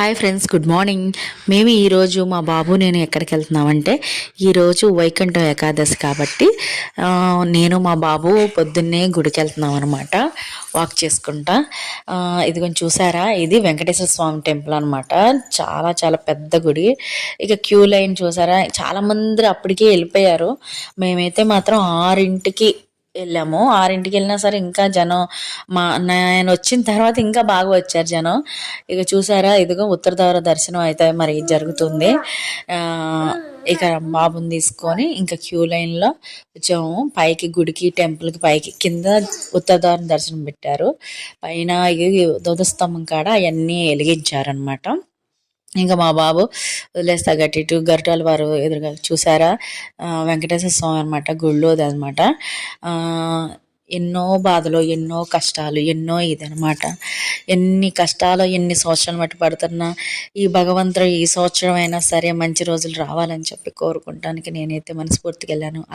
Hi friends, good morning. మేము ఈరోజు మా బాబు నేను ఎక్కడికి వెళ్తున్నామంటే, ఈరోజు వైకుంఠ ఏకాదశి కాబట్టి నేను మా బాబు పొద్దున్నే గుడికి వెళ్తున్నాం అనమాట, వాక్ చేసుకుంటా. ఇది కొంచెం చూసారా, ఇది వెంకటేశ్వర స్వామి టెంపుల్ అనమాట. చాలా చాలా పెద్ద గుడి. ఇక క్యూ లైన్ చూసారా, చాలామంది అప్పటికే వెళ్ళిపోయారు. మేమైతే మాత్రం 6ంటికి వెళ్ళాము. 6ంటికి వెళ్ళినా సరే ఇంకా జనం, నేను వచ్చిన తర్వాత ఇంకా బాగా వచ్చారు జనం. ఇక చూసారా, ఇదిగో ఉత్తర ద్వార దర్శనం అయితే మరి జరుగుతుంది. ఇక బాబుని తీసుకొని ఇంకా క్యూ లైన్లో వచ్చాము పైకి, గుడికి టెంపుల్కి పైకి. కింద ఉత్తర ద్వారం దర్శనం పెట్టారు, పైన ధ్వజస్తంభం కాడ అవన్నీ వెలిగించారనమాట. ఇంకా మా బాబు వదిలేస్తా గట్టి ఇటు గరిటాల వారు ఎదురుగా చూసారా, వెంకటేశ్వర స్వామి అనమాట, గుళ్ళోది అనమాట. ఎన్నో బాధలు, ఎన్నో కష్టాలు, ఎన్నో ఇదనమాట. ఎన్ని కష్టాలు, ఎన్ని సంవత్సరాలు మట్టి పడుతున్నా ఈ భగవంతుడు ఈ సంవత్సరం అయినా సరే మంచి రోజులు రావాలని చెప్పి కోరుకుంటానికి నేనైతే మనస్ఫూర్తిగా వెళ్ళాను.